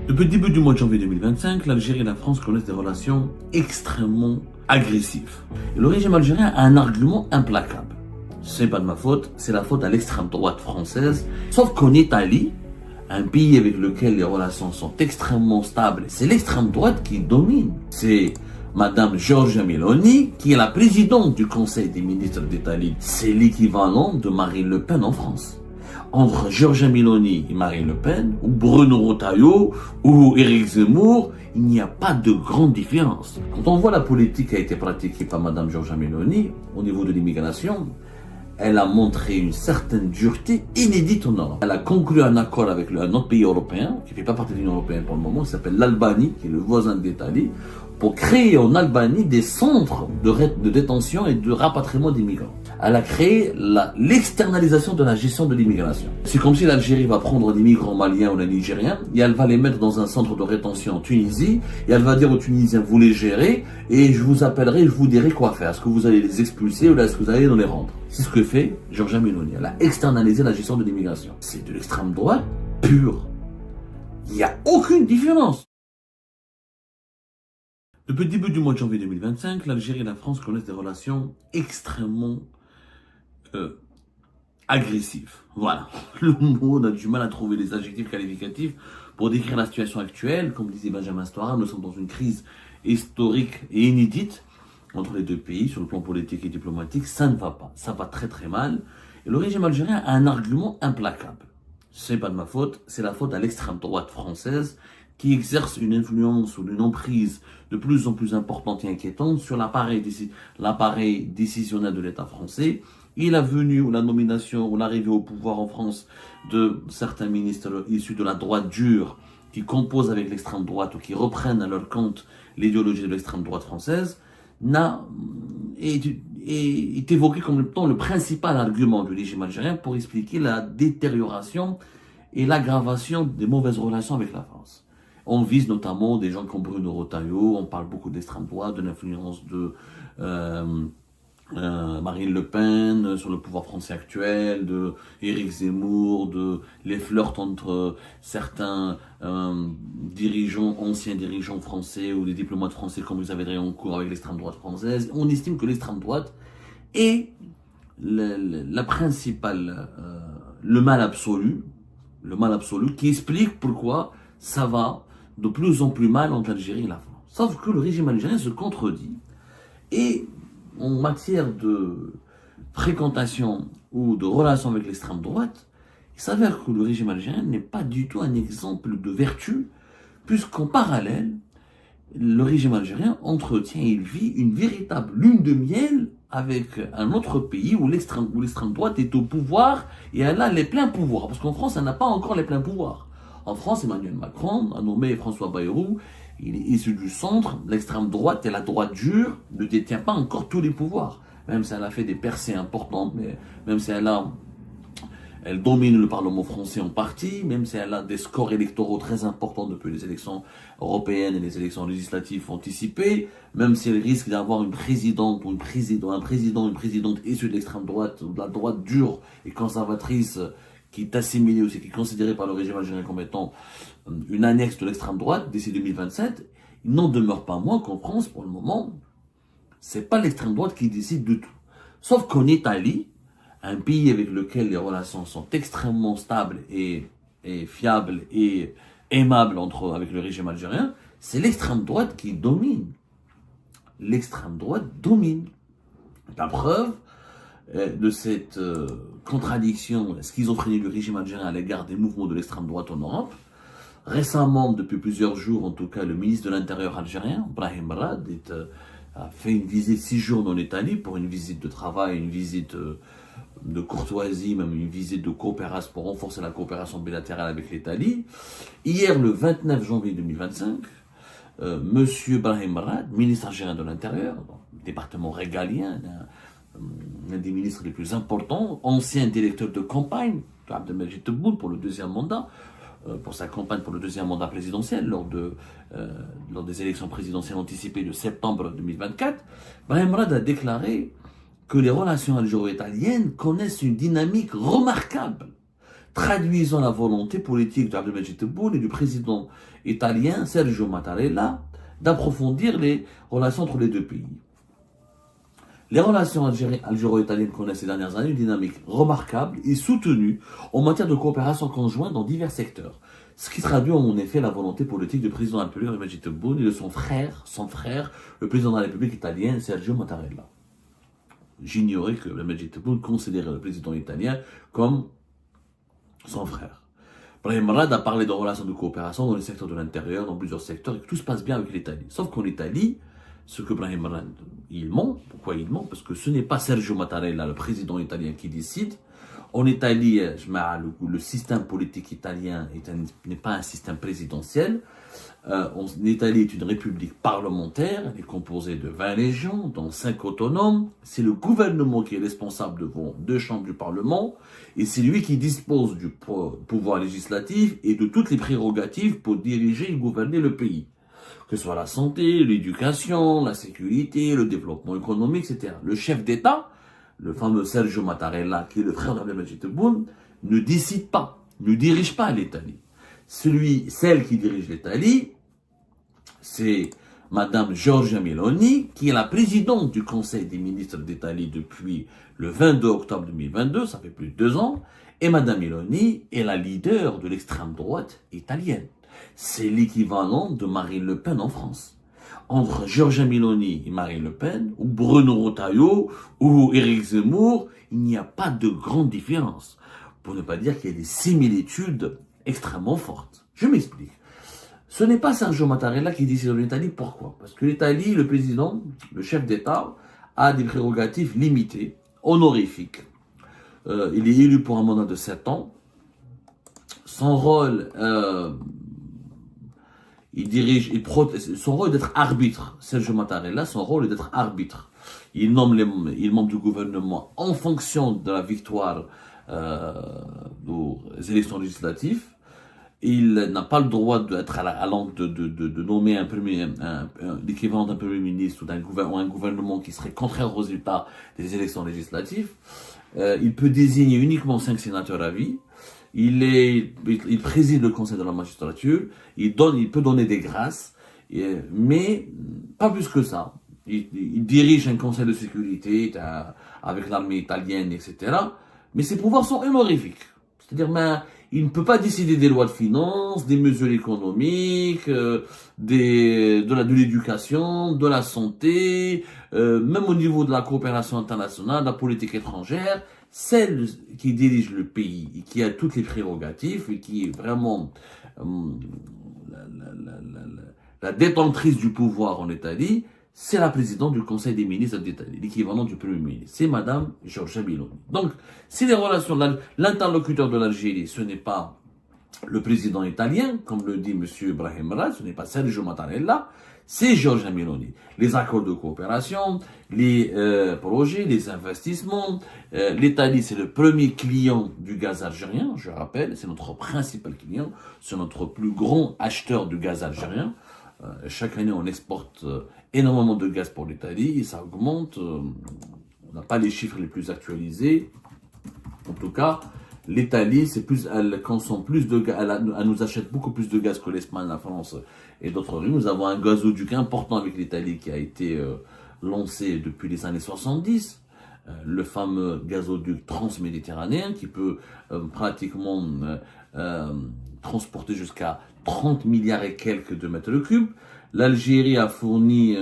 Depuis le début du mois de janvier 2025, l'Algérie et la France connaissent des relations extrêmement agressives. Et le régime algérien a un argument implacable. C'est pas de ma faute, c'est la faute à l'extrême droite française. Sauf qu'en Italie, un pays avec lequel les relations sont extrêmement stables, c'est l'extrême droite qui domine. C'est Madame Giorgia Meloni, qui est la présidente du Conseil des ministres d'Italie. C'est l'équivalent de Marine Le Pen en France. Entre Giorgia Meloni et Marine Le Pen, ou Bruno Retailleau, ou Éric Zemmour, il n'y a pas de grande différence. Quand on voit la politique qui a été pratiquée par Madame Giorgia Meloni au niveau de l'immigration, elle a montré une certaine dureté inédite en Europe. Elle a conclu un accord avec un autre pays européen, qui ne fait pas partie de l'Union européenne pour le moment, qui s'appelle l'Albanie, qui est le voisin de l'Italie, pour créer en Albanie des centres de détention et de rapatriement des migrants. Elle a créé l'externalisation de la gestion de l'immigration. C'est comme si l'Algérie va prendre des migrants maliens ou des Nigériens et elle va les mettre dans un centre de rétention en Tunisie et elle va dire aux Tunisiens, vous les gérez et je vous appellerai et je vous dirai quoi faire. Est-ce que vous allez les expulser ou est-ce que vous allez nous les rendre? C'est ce que fait Giorgia Meloni. Elle a externalisé la gestion de l'immigration. C'est de l'extrême droite pure. Il n'y a aucune différence. Depuis le début du mois de janvier 2025, l'Algérie et la France connaissent des relations extrêmement agressives. Voilà. Le mot, on a du mal à trouver les adjectifs qualificatifs pour décrire la situation actuelle. Comme disait Benjamin Stora, nous sommes dans une crise historique et inédite entre les deux pays sur le plan politique et diplomatique. Ça ne va pas. Ça va très très mal. Et le régime algérien a un argument implacable. C'est pas de ma faute, c'est la faute à l'extrême droite française qui exerce une influence ou une emprise de plus en plus importante et inquiétante sur l'appareil décisionnel de l'État français. Et la venue ou la nomination ou l'arrivée au pouvoir en France de certains ministres issus de la droite dure qui composent avec l'extrême droite ou qui reprennent à leur compte l'idéologie de l'extrême droite française est évoqué comme étant le principal argument du régime algérien pour expliquer la détérioration et l'aggravation des mauvaises relations avec la France. On vise notamment des gens comme Bruno Retailleau, on parle beaucoup d'extrême droite, de l'influence de Marine Le Pen sur le pouvoir français actuel, de Éric Zemmour, de les flirts entre certains anciens dirigeants français ou des diplomates français comme Xavier Driancourt avec l'extrême droite française. On estime que l'extrême droite est la principale, le mal absolu qui explique pourquoi ça va de plus en plus mal entre l'Algérie et la France. Sauf que le régime algérien se contredit et en matière de fréquentation ou de relation avec l'extrême droite, il s'avère que le régime algérien n'est pas du tout un exemple de vertu, puisqu'en parallèle, le régime algérien entretient et il vit une véritable lune de miel avec un autre pays où l'extrême droite est au pouvoir et elle a les pleins pouvoirs. Parce qu'en France, elle n'a pas encore les pleins pouvoirs. En France, Emmanuel Macron a nommé François Bayrou, il est issu du centre, l'extrême droite et la droite dure ne détient pas encore tous les pouvoirs. Même si elle a fait des percées importantes, mais même si elle domine le Parlement français en partie, même si elle a des scores électoraux très importants depuis les élections européennes et les élections législatives anticipées, même si elle risque d'avoir une présidente ou une présidente issue de l'extrême droite ou de la droite dure et conservatrice qui est assimilée aussi, qui est considérée par le régime algérien comme étant une annexe de l'extrême droite d'ici 2027, il n'en demeure pas moins qu'en France, pour le moment, c'est pas l'extrême droite qui décide de tout. Sauf qu'en Italie, un pays avec lequel les relations sont extrêmement stables et fiables et aimables avec le régime algérien, c'est l'extrême droite qui domine. L'extrême droite domine. La preuve de cette contradiction, schizophrénie du régime algérien à l'égard des mouvements de l'extrême droite en Europe. Récemment, depuis plusieurs jours, en tout cas, le ministre de l'Intérieur algérien, Brahim Rad, a fait une visite 6 jours en Italie pour une visite de travail, une visite de courtoisie, même une visite de coopération pour renforcer la coopération bilatérale avec l'Italie. Hier, le 29 janvier 2025, Monsieur Brahim Rad, ministre algérien de l'Intérieur, département régalien, l'un des ministres les plus importants, ancien directeur de campagne de Abdelmajid Tebboune pour le deuxième mandat, pour sa campagne pour le deuxième mandat présidentiel lors des élections présidentielles anticipées de septembre 2024, Brahim Rad a déclaré que les relations algéro-italiennes connaissent une dynamique remarquable, traduisant la volonté politique d'Abdelmajid Tebboune et du président italien, Sergio Mattarella, d'approfondir les relations entre les deux pays. Les relations algéro-italiennes connaissent ces dernières années une dynamique remarquable et soutenue en matière de coopération conjointe dans divers secteurs. Ce qui traduit en effet la volonté politique du président de la République, Majid Tebboune, et de son frère, le président de la République italienne, Sergio Mattarella. J'ignorais que Majid Tebboune considérait le président italien comme son frère. Brahim Rad a parlé de relations de coopération dans le secteur de l'intérieur, dans plusieurs secteurs, et que tout se passe bien avec l'Italie. Sauf qu'en Italie, ce que Brahim Rad, il ment. Pourquoi il ment? Parce que ce n'est pas Sergio Mattarella, le président italien, qui décide. En Italie, le système politique italien n'est pas un système présidentiel. L'Italie est une république parlementaire, elle est composée de 20 régions, dont 5 autonomes. C'est le gouvernement qui est responsable devant 2 chambres du Parlement, et c'est lui qui dispose du pouvoir législatif et de toutes les prérogatives pour diriger et gouverner le pays. Que ce soit la santé, l'éducation, la sécurité, le développement économique, etc. Le chef d'État, le fameux Sergio Mattarella, qui est le frère d'Abdelmajid Tebboune, ne décide pas, ne dirige pas l'Italie. Celle qui dirige l'Italie, c'est Madame Giorgia Meloni, qui est la présidente du Conseil des ministres d'Italie depuis le 22 octobre 2022, ça fait plus de 2 ans, et Madame Meloni est la leader de l'extrême droite italienne. C'est l'équivalent de Marine Le Pen en France. Entre Giorgia Meloni et Marine Le Pen, ou Bruno Retailleau, ou Éric Zemmour, il n'y a pas de grande différence. Pour ne pas dire qu'il y a des similitudes extrêmement fortes. Je m'explique. Ce n'est pas Sergio Mattarella qui décide en Italie. Pourquoi? Parce que l'Italie, le président, le chef d'État, a des prérogatives limitées, honorifiques. Il est élu pour un mandat de 7 ans. Son rôle, son rôle est d'être arbitre. Sergio Mattarella, son rôle est d'être arbitre. Il nomme les membres du gouvernement en fonction de la victoire aux élections législatives. Il n'a pas le droit d'être de nommer l'équivalent d'un premier ministre ou un gouvernement qui serait contraire aux résultats des élections législatives. Il peut désigner uniquement 5 sénateurs à vie. Il préside le conseil de la magistrature. Il peut donner des grâces, mais pas plus que ça. Il dirige un conseil de sécurité avec l'armée italienne, etc. Mais ses pouvoirs sont honorifiques. C'est-à-dire, il ne peut pas décider des lois de finances, des mesures économiques, de l'éducation, de la santé, même au niveau de la coopération internationale, de la politique étrangère. Celle qui dirige le pays et qui a toutes les prérogatives et qui est vraiment la détentrice du pouvoir en Italie, c'est la présidente du Conseil des ministres d'Italie, l'équivalent du Premier ministre. C'est Madame Giorgia Meloni. Donc, si les relations, l'interlocuteur de l'Algérie, ce n'est pas le président italien, comme le dit Monsieur Brahim Rad, ce n'est pas Sergio Mattarella, c'est Giorgia Meloni. Les accords de coopération, les projets, les investissements. L'Italie, c'est le premier client du gaz algérien, je rappelle, c'est notre principal client, c'est notre plus grand acheteur de gaz algérien. Chaque année, on exporte énormément de gaz pour l'Italie et ça augmente. On n'a pas les chiffres les plus actualisés. En tout cas, l'Italie, elle consomme plus de gaz, elle nous achète beaucoup plus de gaz que l'Espagne, la France et d'autres pays. Nous avons un gazoduc important avec l'Italie qui a été lancé depuis les années 70. Le fameux gazoduc transméditerranéen qui peut pratiquement transporter jusqu'à 30 milliards et quelques de mètres cubes. L'Algérie a fourni,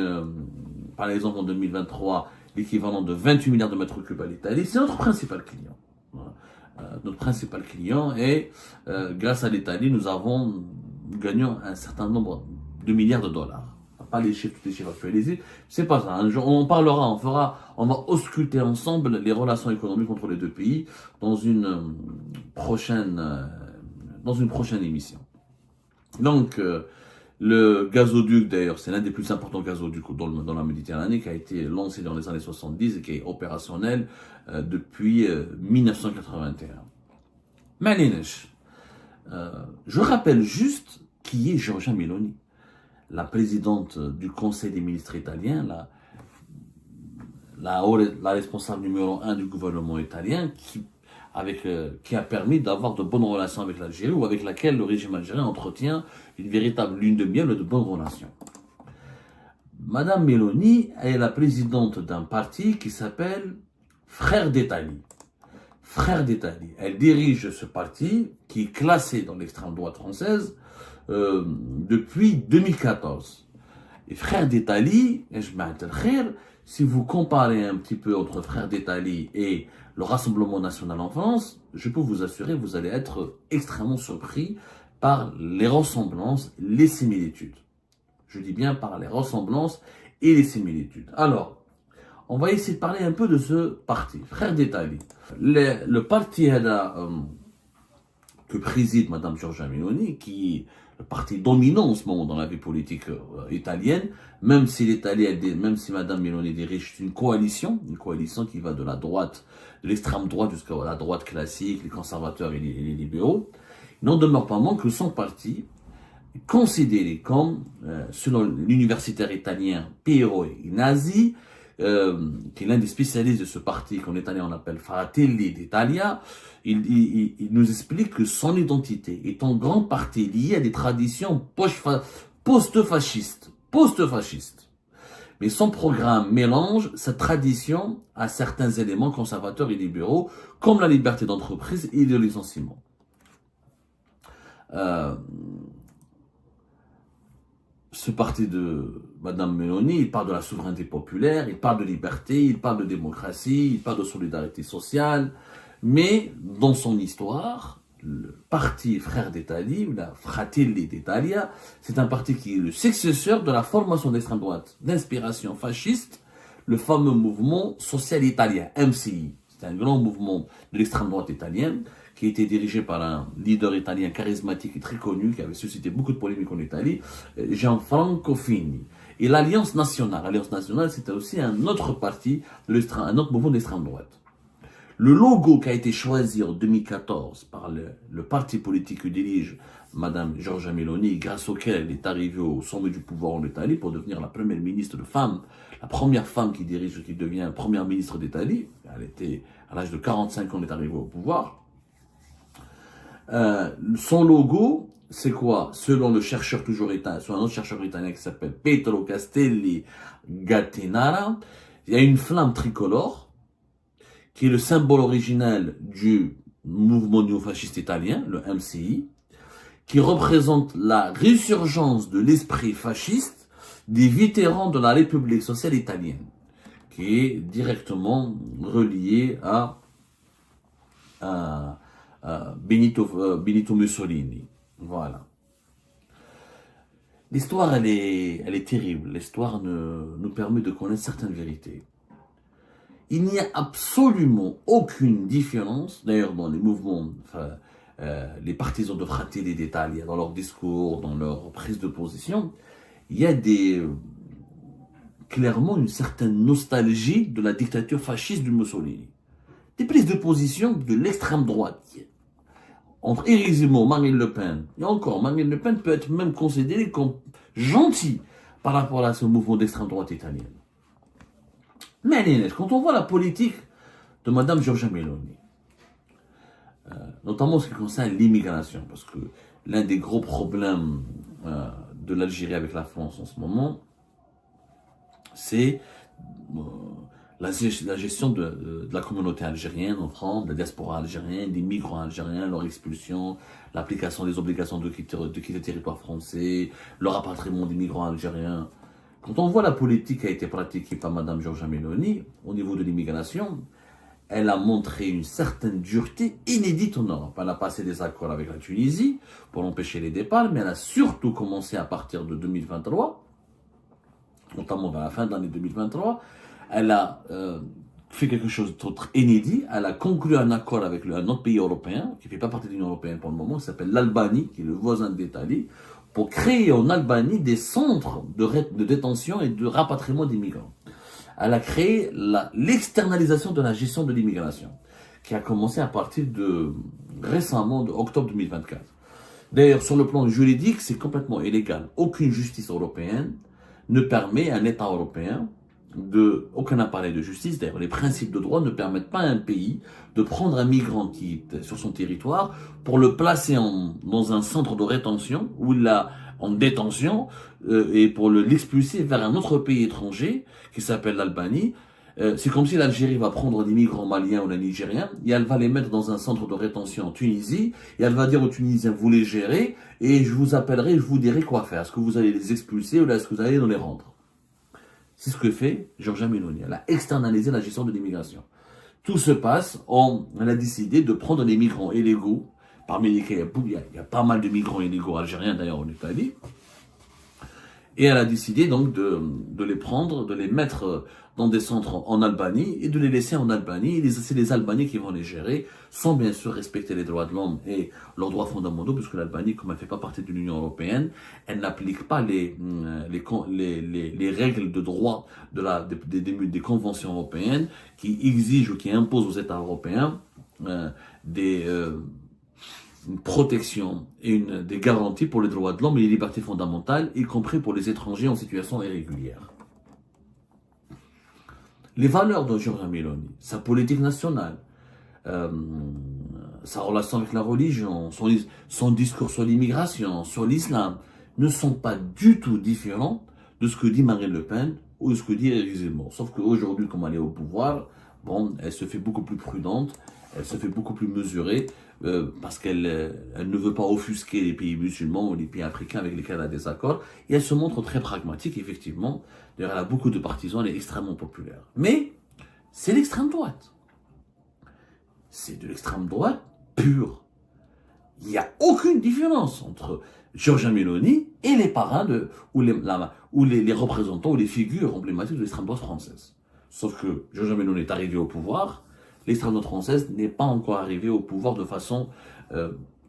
par exemple en 2023, l'équivalent de 28 milliards de mètres cubes à l'Italie. C'est notre principal client. Voilà. Notre principal client et grâce à l'Italie, nous avons gagné un certain nombre de milliards de dollars. Pas les chiffres, tous les chiffres actualisés, c'est pas ça. Un jour, on en parlera, on va ausculter ensemble les relations économiques entre les deux pays dans une prochaine émission. Donc, le gazoduc, d'ailleurs, c'est l'un des plus importants gazoducs dans la Méditerranée, qui a été lancé dans les années 70 et qui est opérationnel depuis 1981. Malinesh, je rappelle juste qui est Giorgia Meloni, la présidente du Conseil des ministres italien, la responsable numéro 1 du gouvernement italien, qui qui a permis d'avoir de bonnes relations avec l'Algérie, ou avec laquelle le régime algérien entretient une véritable lune de miel de bonnes relations. Madame Meloni est la présidente d'un parti qui s'appelle Frères d'Italie. Frères d'Italie. Elle dirige ce parti qui est classé dans l'extrême droite française depuis 2014. Et Frères d'Italie, si vous comparez un petit peu entre Frères d'Italie et le Rassemblement national en France, je peux vous assurer que vous allez être extrêmement surpris par les ressemblances, les similitudes. Je dis bien par les ressemblances et les similitudes. Alors, on va essayer de parler un peu de ce parti, Frères d'Italie. Le parti que préside Madame Giorgia Meloni, qui est le parti dominant en ce moment dans la vie politique italienne, même si Madame Meloni dirige une coalition qui va de la droite, de l'extrême droite jusqu'à la droite classique, les conservateurs et les libéraux, il n'en demeure pas moins que son parti considéré comme, selon l'universitaire italien Piero Ignasi, qui est l'un des spécialistes de ce parti qu'en italien on appelle Fratelli d'Italia, il nous explique que son identité est en grande partie liée à des traditions post-fascistes. Mais son programme mélange cette tradition à certains éléments conservateurs et libéraux, comme la liberté d'entreprise et le licenciement. Ce parti de Madame Meloni, il parle de la souveraineté populaire, il parle de liberté, il parle de démocratie, il parle de solidarité sociale, mais dans son histoire, le parti Frères d'Italie, ou la Fratelli d'Italia, c'est un parti qui est le successeur de la formation d'extrême droite, d'inspiration fasciste, le fameux mouvement social italien, MCI. C'est un grand mouvement de l'extrême droite italienne, qui a été dirigé par un leader italien charismatique et très connu, qui avait suscité beaucoup de polémiques en Italie, Gianfranco Fini. Et l'Alliance nationale, c'était aussi un autre parti, un autre mouvement d'extrême droite. Le logo qui a été choisi en 2014 par le parti politique que dirige Madame Giorgia Meloni, grâce auquel elle est arrivée au sommet du pouvoir en Italie pour devenir la première ministre de femme, la première femme qui devient première ministre d'Italie. Elle était, à l'âge de 45 ans, elle est arrivée au pouvoir. Son logo, c'est quoi? Selon un autre chercheur italien qui s'appelle Pietro Castelli Gattinara, il y a une flamme tricolore qui est le symbole original du mouvement néofasciste italien, le MCI, qui représente la résurgence de l'esprit fasciste des vétérans de la République sociale italienne, qui est directement relié à Benito Mussolini. Voilà. L'histoire, elle est terrible. L'histoire nous permet de connaître certaines vérités. Il n'y a absolument aucune différence, d'ailleurs dans les mouvements, les partisans de Fratelli d'Italia, dans leur discours, dans leur prise de position, il y a clairement une certaine nostalgie de la dictature fasciste de Mussolini. Des prises de position de l'extrême droite. Entre Éric Zemmour, Marine Le Pen, et encore, Marine Le Pen peut être même considérée comme gentille par rapport à ce mouvement d'extrême droite italienne. Mais quand on voit la politique de Madame Giorgia Meloni, notamment en ce qui concerne l'immigration, parce que l'un des gros problèmes de l'Algérie avec la France en ce moment, c'est la gestion de la communauté algérienne en France, de la diaspora algérienne, des migrants algériens, leur expulsion, l'application des obligations de quitter le territoire français, le rapatriement des migrants algériens. Quand on voit la politique qui a été pratiquée par Madame Giorgia Meloni au niveau de l'immigration, elle a montré une certaine dureté inédite en Europe. Elle a passé des accords avec la Tunisie pour empêcher les départs, mais elle a surtout commencé à partir de 2023, notamment vers la fin de l'année 2023, elle a fait quelque chose d'autre inédit. Elle a conclu un accord avec un autre pays européen, qui ne fait pas partie de l'Union européenne pour le moment, qui s'appelle l'Albanie, qui est le voisin de l'Italie, pour créer en Albanie des centres de détention et de rapatriement des migrants. Elle a créé l'externalisation de la gestion de l'immigration, qui a commencé à partir de récemment, de octobre 2024. D'ailleurs, sur le plan juridique, c'est complètement illégal. Aucune justice européenne ne permet à un État européen aucun appareil de justice, d'ailleurs les principes de droit ne permettent pas à un pays de prendre un migrant qui est sur son territoire pour le placer dans un centre de rétention où il a en détention et pour l'expulser vers un autre pays étranger qui s'appelle l'Albanie. C'est comme si l'Algérie va prendre des migrants maliens ou des Nigériens et elle va les mettre dans un centre de rétention en Tunisie et elle va dire aux Tunisiens vous les gérez et je vous appellerai, je vous dirai quoi faire. Est-ce que vous allez les expulser ou est-ce que vous allez nous les rendre? C'est ce que fait Giorgia Meloni. Elle a externalisé la gestion de l'immigration. Tout se passe, elle a décidé de prendre des migrants illégaux, parmi lesquels il y a pas mal de migrants illégaux algériens d'ailleurs en Italie, et elle a décidé donc de les prendre, de les mettre dans des centres en Albanie et de les laisser en Albanie. C'est les Albaniens qui vont les gérer, sans bien sûr respecter les droits de l'homme et leurs droits fondamentaux, puisque l'Albanie, comme elle ne fait pas partie de l'Union européenne, elle n'applique pas les règles de droit des conventions européennes qui exigent ou qui imposent aux États européens une protection et des garanties pour les droits de l'homme et les libertés fondamentales, y compris pour les étrangers en situation irrégulière. Les valeurs de Giorgia Meloni, sa politique nationale, sa relation avec la religion, son discours sur l'immigration, sur l'islam, ne sont pas du tout différents de ce que dit Marine Le Pen ou de ce que dit Éric Zemmour. Sauf qu'aujourd'hui, comme elle est au pouvoir, elle se fait beaucoup plus prudente, elle se fait beaucoup plus mesurée, parce qu'elle ne veut pas offusquer les pays musulmans ou les pays africains avec lesquels elle a des accords, et elle se montre très pragmatique, effectivement. D'ailleurs, elle a beaucoup de partisans, elle est extrêmement populaire. Mais c'est l'extrême droite. C'est de l'extrême droite pure. Il n'y a aucune différence entre Giorgia Meloni et les parrains ou les représentants ou les figures emblématiques de l'extrême droite française. Sauf que Giorgia Meloni est arrivée au pouvoir, l'extrême droite française n'est pas encore arrivée au pouvoir de façon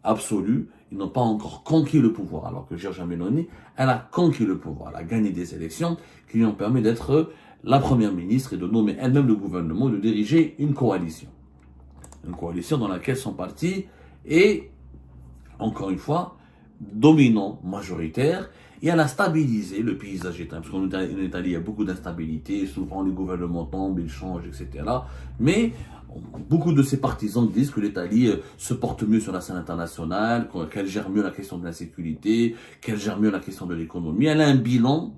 absolue. Ils n'ont pas encore conquis le pouvoir. Alors que Giorgia Meloni, elle a conquis le pouvoir. Elle a gagné des élections qui lui ont permis d'être la première ministre et de nommer elle-même le gouvernement, de diriger une coalition. Une coalition dans laquelle son parti est, encore une fois, dominant, majoritaire, et elle a stabilisé le paysage italien. Parce qu'en Italie, il y a beaucoup d'instabilité, souvent les gouvernements tombent, ils changent, etc. Mais beaucoup de ses partisans disent que l'Italie se porte mieux sur la scène internationale, qu'elle gère mieux la question de la sécurité, qu'elle gère mieux la question de l'économie. Elle a un bilan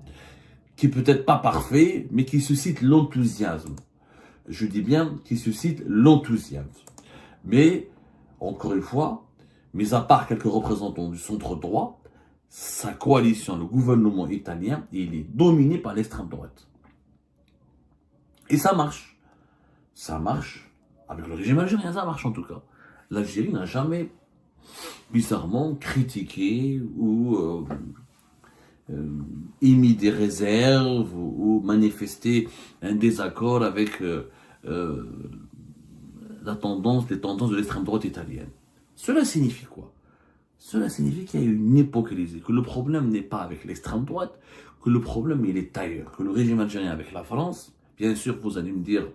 qui peut être pas parfait, mais qui suscite l'enthousiasme. Je dis bien qui suscite l'enthousiasme. Mais, encore une fois, mis à part quelques représentants du centre droit, sa coalition, le gouvernement italien, il est dominé par l'extrême droite. Et ça marche. Ça marche. Avec le régime algérien, ça marche en tout cas. L'Algérie n'a jamais, bizarrement, critiqué ou émis des réserves ou manifesté un désaccord avec les tendances de l'extrême droite italienne. Cela signifie quoi? Cela signifie qu'il y a une hypocrisie, que le problème n'est pas avec l'extrême droite, que le problème il est ailleurs, que le régime algérien avec la France, bien sûr vous allez me dire,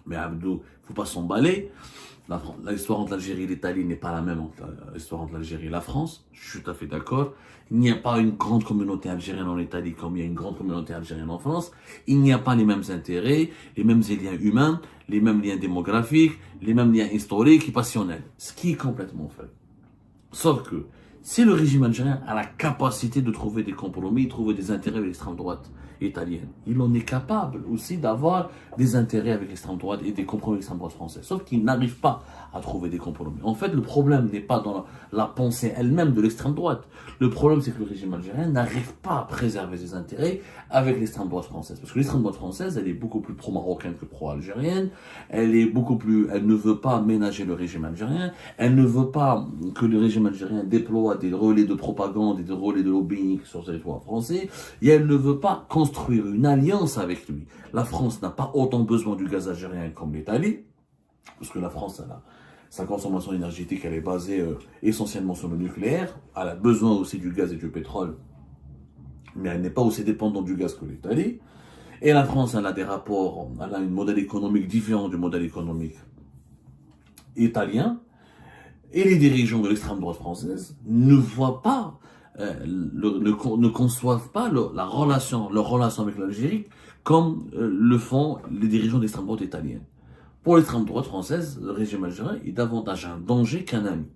mais Abdou, il ne faut pas s'emballer, l'histoire entre l'Algérie et l'Italie n'est pas la même entre l'histoire entre l'Algérie et la France, je suis tout à fait d'accord. Il n'y a pas une grande communauté algérienne en Italie comme il y a une grande communauté algérienne en France. Il n'y a pas les mêmes intérêts, les mêmes liens humains, les mêmes liens démographiques, les mêmes liens historiques et passionnels. Ce qui est complètement fait. Sauf que si le régime algérien a la capacité de trouver des compromis, de trouver des intérêts avec l'extrême droite italienne, il en est capable aussi d'avoir des intérêts avec l'extrême droite et des compromis avec l'extrême droite française. Sauf qu'il n'arrive pas à trouver des compromis. En fait, le problème n'est pas dans la pensée elle-même de l'extrême droite. Le problème, c'est que le régime algérien n'arrive pas à préserver ses intérêts avec l'extrême droite française. Parce que l'extrême droite française, elle est beaucoup plus pro-marocaine que pro-algérienne. Elle ne veut pas ménager le régime algérien. Elle ne veut pas que le régime algérien déploie des relais de propagande et des relais de lobbying sur le territoire français. Et elle ne veut pas construire une alliance avec lui. La France n'a pas autant besoin du gaz algérien comme l'Italie. Parce que la France, sa consommation énergétique, elle est basée essentiellement sur le nucléaire. Elle a besoin aussi du gaz et du pétrole, mais elle n'est pas aussi dépendante du gaz que l'Italie. Et la France, elle a des rapports, elle a un modèle économique différent du modèle économique italien. Et les dirigeants de l'extrême droite française ne voient pas ne conçoivent pas leur relation avec l'Algérie comme le font les dirigeants d'extrême droite italienne. Pour l'extrême droite française, le régime algérien est davantage un danger qu'un ami.